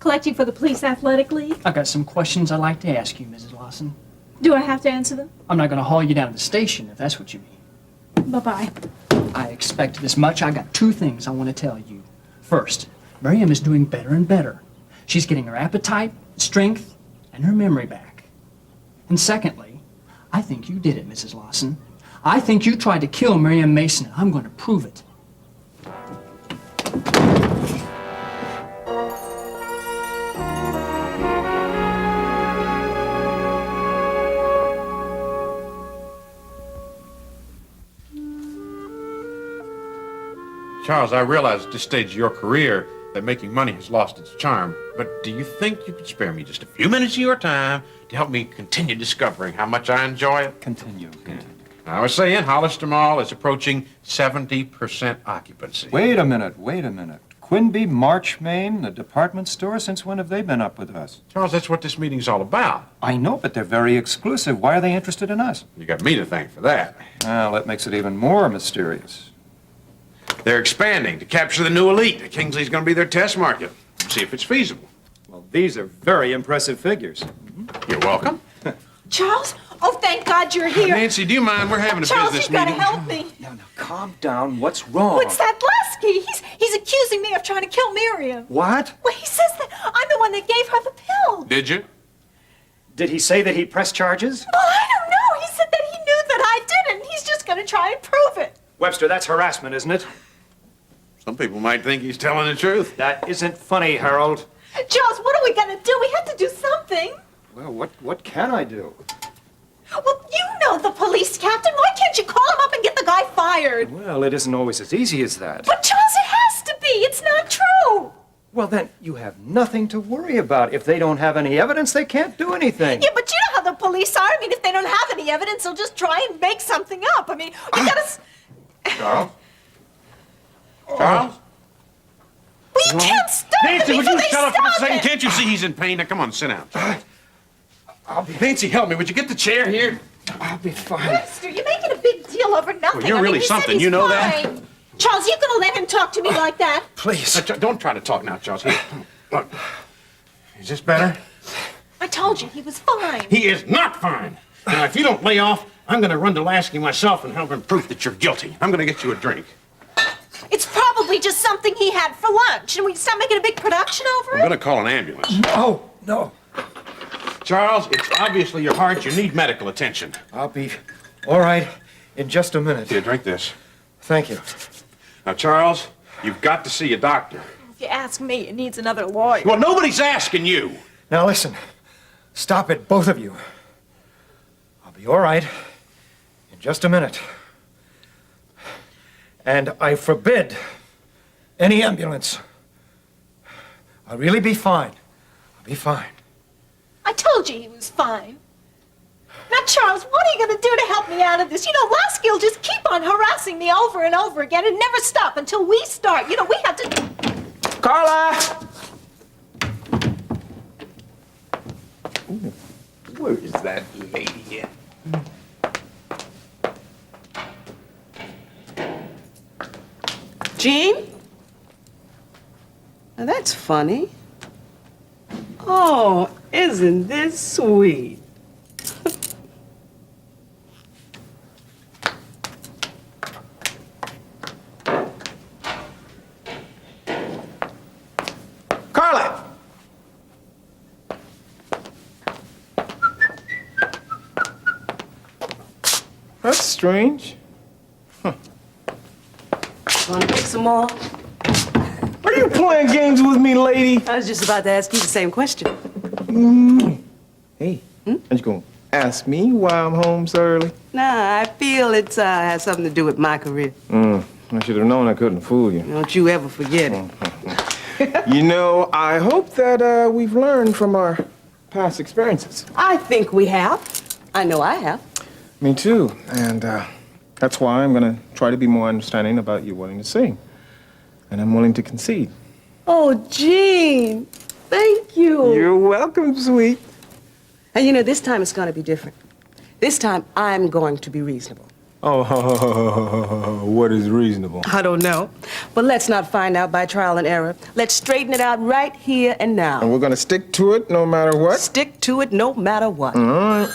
collecting for the Police Athletic League? I've got some questions I'd like to ask you, Mrs. Lawson. Do I have to answer them? I'm not going to haul you down to the station, if that's what you mean. Bye-bye. I expected as much. I got two things I want to tell you. First, Miriam is doing better and better. She's getting her appetite, strength, and her memory back. And secondly, I think you did it, Mrs. Lawson. I think you tried to kill Miriam Mason, and I'm going to prove it. Charles, I realize at this stage of your career that making money has lost its charm, but do you think you could spare me just a few minutes of your time to help me continue discovering how much I enjoy it? Continue. I was saying, Hollister Mall is approaching 70% occupancy. Wait a minute. Quinby, March, Maine, the department store? Since when have they been up with us? Charles, that's what this meeting's all about. I know, but they're very exclusive. Why are they interested in us? You got me to thank for that. Well, that makes it even more mysterious. They're expanding to capture the new elite. Kingsley's going to be their test market. See if it's feasible. Well, these are very impressive figures. You're welcome. Charles? Oh, thank God you're here. Nancy, do you mind? We're having a Charles, business you've got to meeting. help me. Now, calm down. What's wrong? What's that Lasky? He's accusing me of trying to kill Miriam. What? Well, he says that I'm the one that gave her the pill. Did you? Did he say that he pressed charges? Well, I don't know. He said that he knew that I didn't. He's just going to try and prove it. Webster, that's harassment, isn't it? Some people might think he's telling the truth. That isn't funny, Harold. Charles, what are we going to do? We have to do something. Well, what can I do? Well, you know the police captain. Why can't you call him up and get the guy fired? Well, it isn't always as easy as that. But, Charles, it has to be. It's not true. Well, then, you have nothing to worry about. If they don't have any evidence, they can't do anything. Yeah, but you know how the police are. I mean, if they don't have any evidence, they'll just try and make something up. I mean, we gotta... Charles? Charles? Well, you can't stop Nancy, it would before you they shut up for a stop second? it. Can't you see he's in pain? Now, come on, sit down. Nancy, help me. Would you get the chair here? I'll be fine. Webster, you're making a big deal over nothing. Well, you're I mean, really he said something. he's You know that? fine. Charles, you gonna let him talk to me like that? Please. Don't try to talk now, Charles. Here, look. Is this better? I told you he was fine. He is not fine. Now, if you don't lay off, I'm going to run to Lasky myself and help him prove that you're guilty. I'm going to get you a drink. It's probably just something he had for lunch. And we stop making a big production over I'm it? going to call an ambulance. No. Charles, it's obviously your heart. You need medical attention. I'll be all right in just a minute. Here, drink this. Thank you. Now, Charles, you've got to see a doctor. If you ask me, it needs another lawyer. Well, nobody's asking you. Now, listen. Stop it, both of you. I'll be all right in just a minute. And I forbid any ambulance. I'll really be fine. I'll be fine. I told you he was fine. Now, Charles, what are you going to do to help me out of this? You know, Lasky will just keep on harassing me over and over again and never stop until we start. You know, we have to... Carla! Ooh, where is that lady at? Jean? Now that's funny. Oh, isn't this sweet? Carla! That's strange. Want to pick some more? Are you playing games with me, lady? I was just about to ask you the same question. Hey, aren't you gonna ask me why I'm home so early? Nah, I feel it's has something to do with my career. I should have known I couldn't fool you. Don't you ever forget it. You know, I hope that we've learned from our past experiences. I think we have. I know I have. Me too, and that's why I'm gonna try to be more understanding about you wanting to sing. And I'm willing to concede. Oh, Jean, thank you. You're welcome, sweet. And you know, this time it's going to be different. This time I'm going to be reasonable. Oh, what is reasonable? I don't know. But let's not find out by trial and error. Let's straighten it out right here and And now. we're gonna stick to it no matter what? Stick to it no matter what. All right.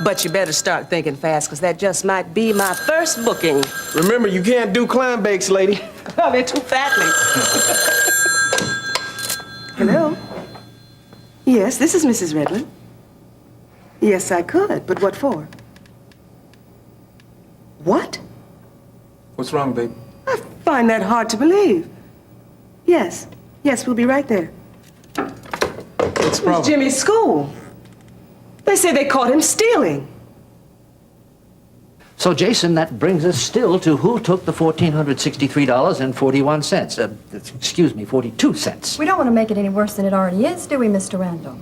But you better start thinking fast, because that just might be my first booking. Remember, you can't do clam bakes, lady. Oh, they're too fattening. Hello? Yes, this is Mrs. Redland. Yes, I could, but what for? What? What's wrong, babe? I find that hard to believe. Yes, we'll be right there. What's the It's Jimmy's school. They say they caught him stealing. So, Jason, that brings us still to who took the $1,463.41. Excuse me, 42 cents. We don't want to make it any worse than it already is, do we, Mr. Randall?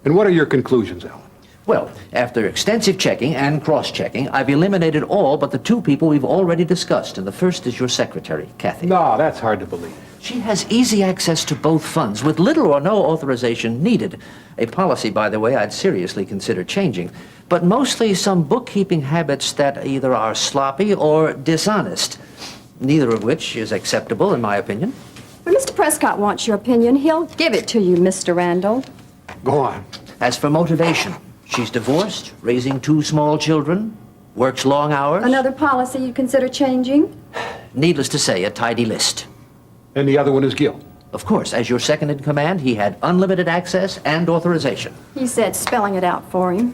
And what are your conclusions, Alan? Well, after extensive checking and cross-checking, I've eliminated all but the two people we've already discussed, and the first is your secretary, Kathy. No, that's hard to believe. She has easy access to both funds with little or no authorization needed. A policy, by the way, I'd seriously consider changing. But mostly some bookkeeping habits that either are sloppy or dishonest, neither of which is acceptable, in my opinion. When Mr. Prescott wants your opinion, he'll give it to you, Mr. Randall. Go on. As for motivation, she's divorced, raising 2 small children, works long hours. Another policy you'd consider changing? Needless to say, a tidy list. And the other one is Gil. Of course, as your second in command, he had unlimited access and authorization. He said spelling it out for him.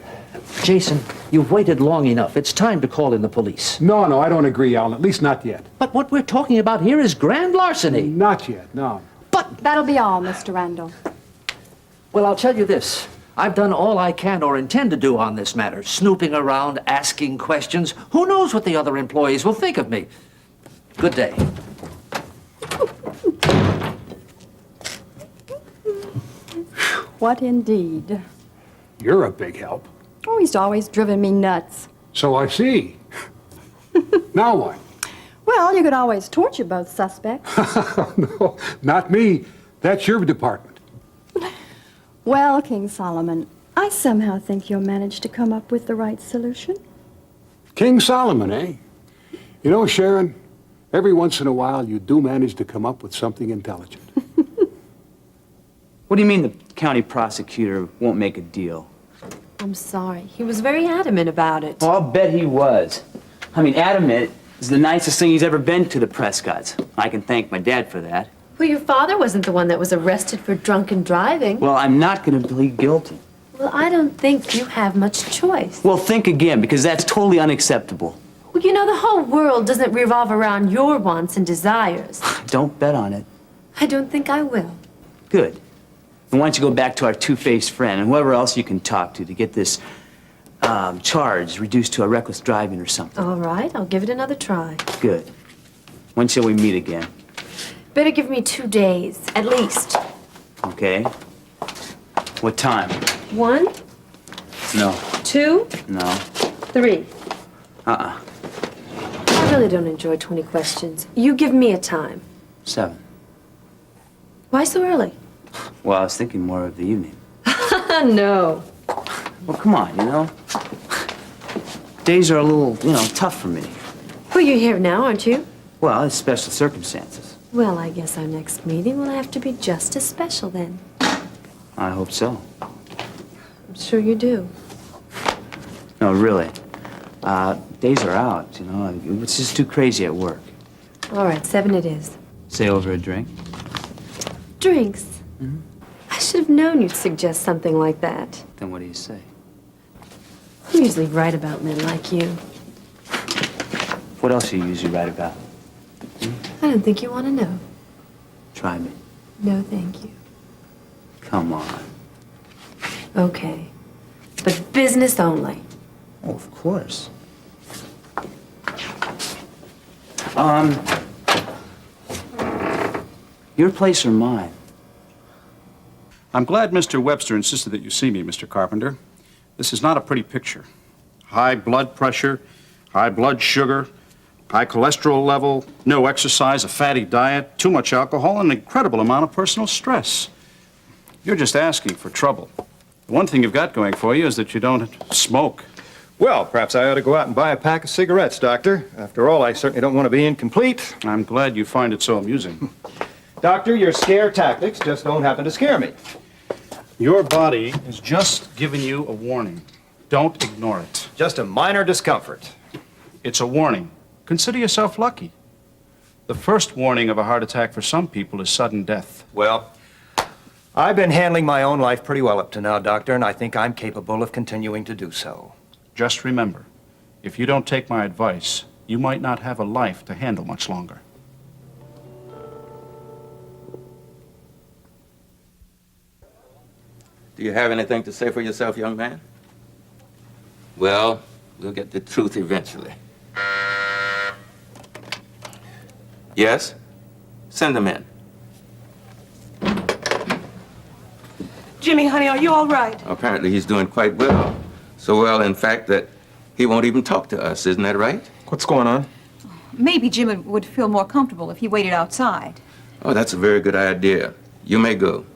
Jason, you've waited long enough. It's time to call in the police. No, I don't agree, Alan. At least not yet. But what we're talking about here is grand larceny. Not yet, no. But, That'll be all, Mr. Randall. well, I'll tell you this. I've done all I can or intend to do on this matter, snooping around, asking questions. Who knows what the other employees will think of me? Good day. What indeed? You're a big help. Oh, he's always driven me nuts. So I see. Now what? Well, you could always torture both suspects. No, not me. That's your department. Well, King Solomon, I somehow think you'll manage to come up with the right solution. King Solomon, eh? You know, Sharon, every once in a while you do manage to come up with something intelligent. What do you mean the county prosecutor won't make a deal? I'm sorry. He was very adamant about it. Oh, I'll bet he was. I mean, adamant is the nicest thing he's ever been to the Prescotts. I can thank my dad for that. Well, your father wasn't the one that was arrested for drunken driving. Well, I'm not going to plead guilty. Well, I don't think you have much choice. Well, think again, because that's totally unacceptable. Well, you know, the whole world doesn't revolve around your wants and desires. Don't bet on it. I don't think I will. Good. And why don't you go back to our two-faced friend and whoever else you can talk to get this charge reduced to a reckless driving or something. All right, I'll give it another try. Good. When shall we meet again? Better give me 2 days, at least. Okay. What time? 1, No. 2, No. 3. Uh-uh. I really don't enjoy 20 questions. You give me a time. 7. Why so early? Well, I was thinking more of the evening. No. Well, come on, you know. Days are a little, tough for me. Well, you're here now, aren't you? Well, it's special circumstances. Well, I guess our next meeting will have to be just as special then. I hope so. I'm sure you do. No, really. Days are out, It's just too crazy at work. All right, 7 it is. Say over a drink. Drinks? I should have known you'd suggest something like that. Then what do you say? I'm usually right about men like you. What else are you usually right about? I don't think you want to know. Try me. No, thank you. Come on. Okay. But business only. Oh, of course. Your place or mine? I'm glad Mr. Webster insisted that you see me, Mr. Carpenter. This is not a pretty picture. High blood pressure, high blood sugar, high cholesterol level, no exercise, a fatty diet, too much alcohol, and an incredible amount of personal stress. You're just asking for trouble. The one thing you've got going for you is that you don't smoke. Well, perhaps I ought to go out and buy a pack of cigarettes, Doctor. After all, I certainly don't want to be incomplete. I'm glad you find it so amusing. Doctor, your scare tactics just don't happen to scare me. Your body is just giving you a warning. Don't ignore it. Just a minor discomfort. It's a warning. Consider yourself lucky. The first warning of a heart attack for some people is sudden death. Well, I've been handling my own life pretty well up to now, Doctor, and I think I'm capable of continuing to do so. Just remember, if you don't take my advice, you might not have a life to handle much longer. Do you have anything to say for yourself, young man? Well, we'll get the truth eventually. Yes? Send them in. Jimmy, honey, are you all right? Apparently he's doing quite well. So well, in fact, that he won't even talk to us. Isn't that right? What's going on? Maybe Jim would feel more comfortable if he waited outside. Oh, that's a very good idea. You may go.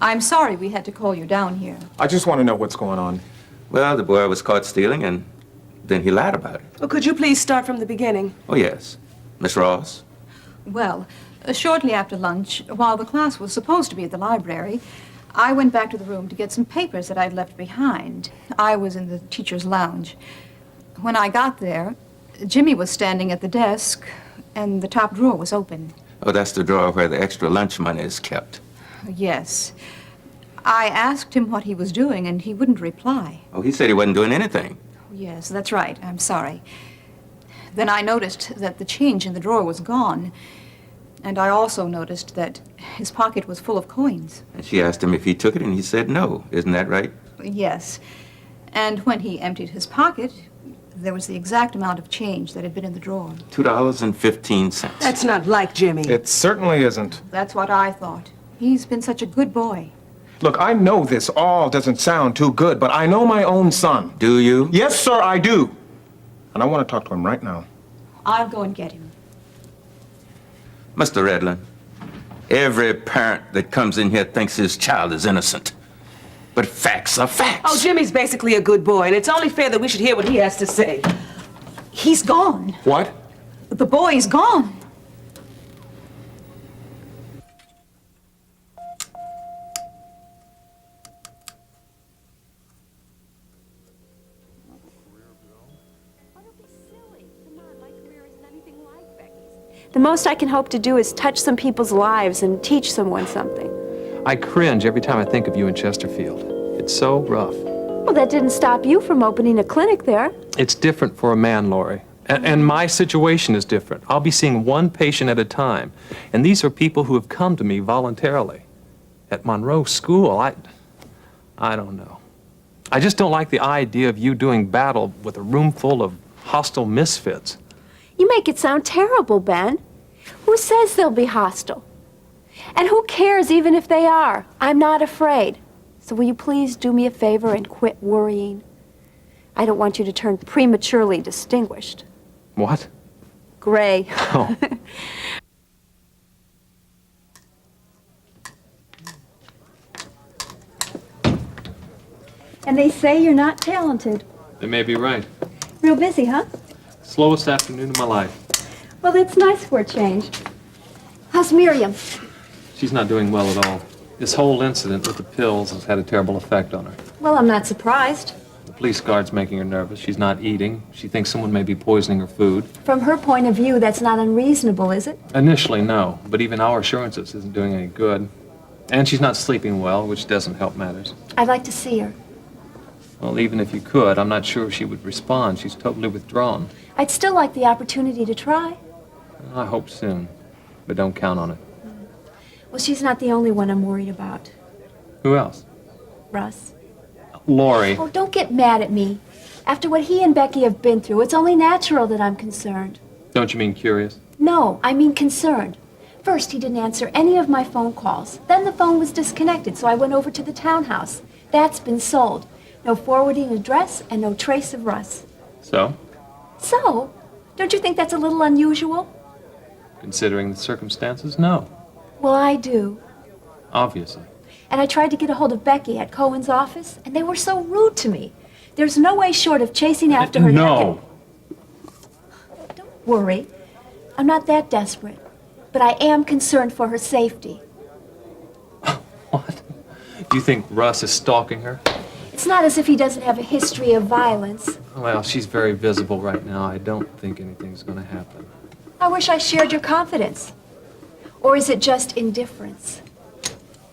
I'm sorry we had to call you down here. I just want to know what's going on. Well, the boy was caught stealing, and then he lied about it. Well, could you please start from the beginning? Oh, yes. Miss Ross? Well, shortly after lunch, while the class was supposed to be at the library, I went back to the room to get some papers that I'd left behind. I was in the teacher's lounge. When I got there, Jimmy was standing at the desk, and the top drawer was open. Oh, that's the drawer where the extra lunch money is kept. Yes. I asked him what he was doing, and he wouldn't reply. Oh, he said he wasn't doing anything. Yes, that's right. I'm sorry. Then I noticed that the change in the drawer was gone, and I also noticed that his pocket was full of coins. And she asked him if he took it, and he said no. Isn't that right? Yes. And when he emptied his pocket, there was the exact amount of change that had been in the drawer. $2.15. That's not like Jimmy. It certainly isn't. That's what I thought. He's been such a good boy. Look, I know this all doesn't sound too good, but I know my own son. Do you? Yes, sir, I do. And I want to talk to him right now. I'll go and get him. Mr. Redlin, every parent that comes in here thinks his child is innocent. But facts are facts. Oh, Jimmy's basically a good boy, and it's only fair that we should hear what he has to say. He's gone. What? The boy's gone. The most I can hope to do is touch some people's lives and teach someone something. I cringe every time I think of you in Chesterfield. It's so rough. Well, that didn't stop you from opening a clinic there. It's different for a man, Laurie. And my situation is different. I'll be seeing one patient at a time. And these are people who have come to me voluntarily. At Monroe School, I don't know. I just don't like the idea of you doing battle with a room full of hostile misfits. You make it sound terrible, Ben. Who says they'll be hostile? And who cares even if they are? I'm not afraid. So will you please do me a favor and quit worrying? I don't want you to turn prematurely distinguished. What? Gray. Oh. And they say you're not talented. They may be right. Real busy, huh? Slowest afternoon of my life. Well, it's nice for a change. How's Miriam? She's not doing well at all. This whole incident with the pills has had a terrible effect on her. Well, I'm not surprised. The police guard's making her nervous. She's not eating. She thinks someone may be poisoning her food. From her point of view, that's not unreasonable, is it? Initially, no. But even our assurances isn't doing any good. And she's not sleeping well, which doesn't help matters. I'd like to see her. Well, even if you could, I'm not sure she would respond. She's totally withdrawn. I'd still like the opportunity to try. I hope soon. But don't count on it. Well, she's not the only one I'm worried about. Who else? Russ. Lori. Oh, don't get mad at me. After what he and Becky have been through, it's only natural that I'm concerned. Don't you mean curious? No, I mean concerned. First, he didn't answer any of my phone calls. Then the phone was disconnected, so I went over to the townhouse. That's been sold. No forwarding address and no trace of Russ. So? So? Don't you think that's a little unusual? Considering the circumstances, no. Well, I do. Obviously. And I tried to get a hold of Becky at Cohen's office, and they were so rude to me. There's no way short of chasing after her. No. Don't worry. I'm not that desperate. But I am concerned for her safety. What? Do you think Russ is stalking her? It's not as if he doesn't have a history of violence. Well, she's very visible right now. I don't think anything's going to happen. I wish I shared your confidence. Or is it just indifference?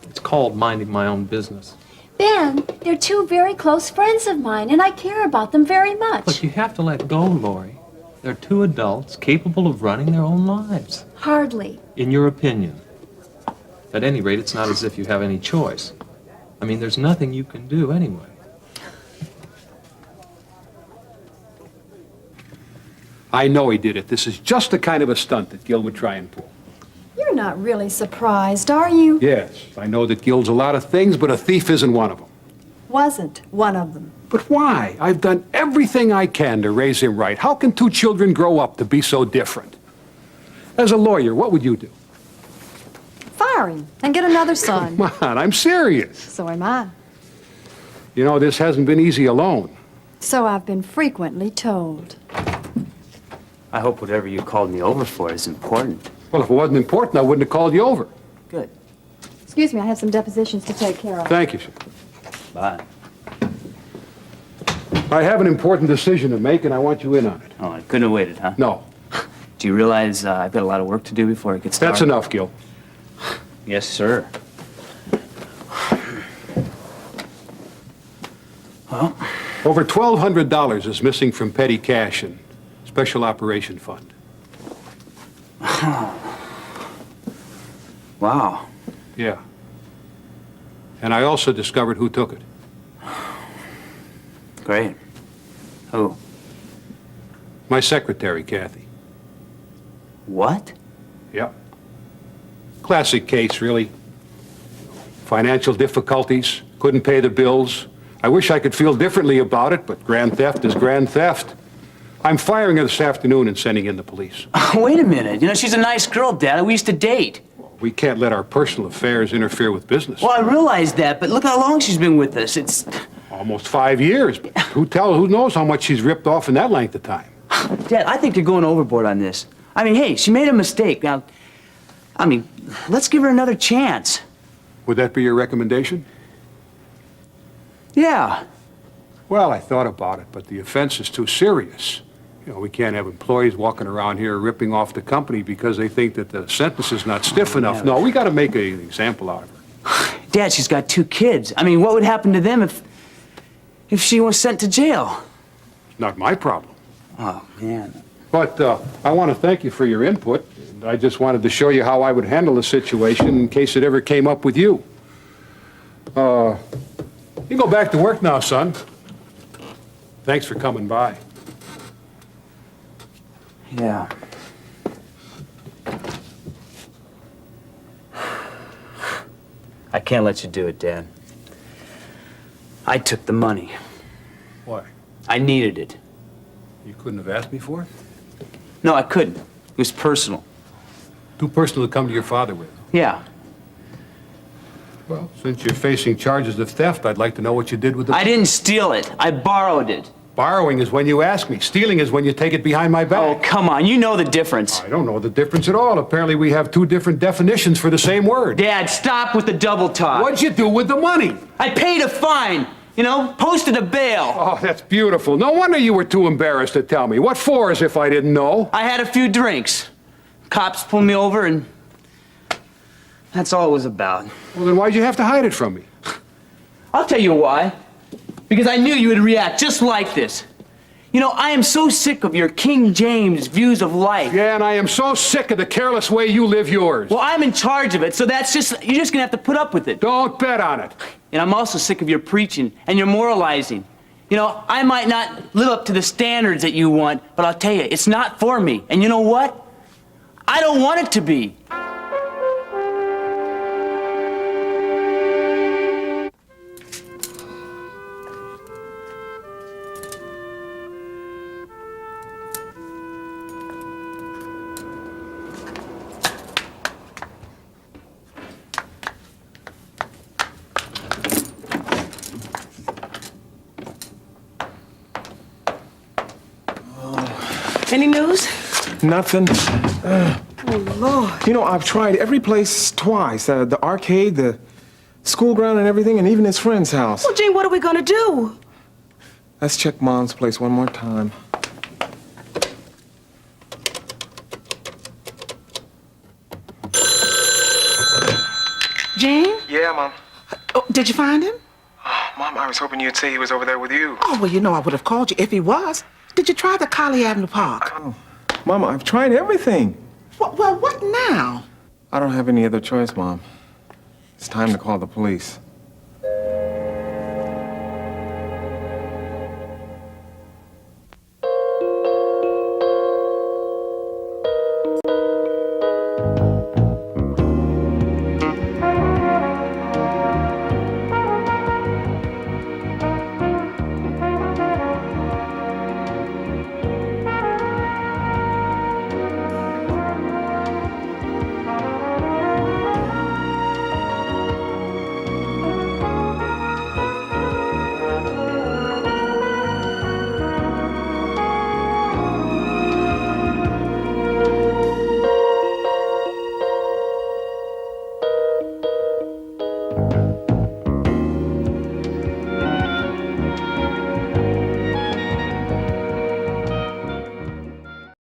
It's called minding my own business. Ben, they're two very close friends of mine, and I care about them very much. Look, you have to let go, Lori. They're two adults capable of running their own lives. Hardly. In your opinion. At any rate, it's not as if you have any choice. I mean, there's nothing you can do anyway. I know he did it. This is just the kind of a stunt that Gil would try and pull. You're not really surprised, are you? Yes, I know that Gil's a lot of things, but a thief isn't one of them. Wasn't one of them. But why? I've done everything I can to raise him right. How can two children grow up to be so different? As a lawyer, what would you do? Fire him and get another son. Come on, I'm serious. So am I. You know, this hasn't been easy alone. So I've been frequently told. I hope whatever you called me over for is important. Well, if it wasn't important, I wouldn't have called you over. Good. Excuse me, I have some depositions to take care of. Thank you, sir. Bye. I have an important decision to make, and I want you in on it. Oh, I couldn't have waited, huh? No. Do you realize I've got a lot of work to do before it gets started? That's enough, Gil. Yes, sir. Well? Over $1,200 is missing from petty cash and Special Operation Fund. Wow. Yeah. And I also discovered who took it. Great. Who? My secretary, Kathy. What? Yep. Classic case, really. Financial difficulties, couldn't pay the bills. I wish I could feel differently about it, but grand theft is grand theft. I'm firing her this afternoon and sending in the police. Wait a minute. You know, she's a nice girl, Dad. We used to date. We can't let our personal affairs interfere with business. Well, I realize that, but look how long she's been with us. It's almost 5 years, but who knows how much she's ripped off in that length of time. Dad, I think you're going overboard on this. I mean, hey, she made a mistake. Now, I mean, let's give her another chance. Would that be your recommendation? Yeah. Well, I thought about it, but the offense is too serious. You know, we can't have employees walking around here ripping off the company because they think that the sentence is not stiff enough. No, we got to make an example out of her. Dad, she's got 2 kids. I mean, what would happen to them if she was sent to jail? Not my problem. Oh, man. But I want to thank you for your input. And I just wanted to show you how I would handle the situation in case it ever came up with you. You can go back to work now, son. Thanks for coming by. Yeah. I can't let you do it, Dad. I took the money. Why? I needed it. You couldn't have asked me for it? No, I couldn't. It was personal. Too personal to come to your father with. Yeah. Well, since you're facing charges of theft, I'd like to know what you did with the... I didn't steal it. I borrowed it. Borrowing is when you ask me. Stealing is when you take it behind my back. Oh, come on. You know the difference. I don't know the difference at all. Apparently we have 2 different definitions for the same word. Dad, stop with the double talk. What'd you do with the money? I paid a fine. You know, posted a bail. Oh, that's beautiful. No wonder you were too embarrassed to tell me. What for, as if I didn't know? I had a few drinks. Cops pulled me over, and that's all it was about. Well, then why'd you have to hide it from me? I'll tell you why. Because I knew you would react just like this. You know, I am so sick of your King James views of life. Yeah, and I am so sick of the careless way you live yours. Well, I'm in charge of it, so you're just gonna have to put up with it. Don't bet on it. And I'm also sick of your preaching and your moralizing. You know, I might not live up to the standards that you want, but I'll tell you, it's not for me. And you know what? I don't want it to be. Any news? Nothing. Oh, Lord. You know, I've tried every place twice. The arcade, the school ground and everything, and even his friend's house. Well, Gene, what are we gonna do? Let's check Mom's place one more time. Gene? Yeah, Mom. Oh, did you find him? Mom, I was hoping you'd say he was over there with you. Oh, well, you know I would have called you if he was. Did you try the Collie Avenue Park? Oh. Mama, I've tried everything. Well, what now? I don't have any other choice, Mom. It's time to call the police.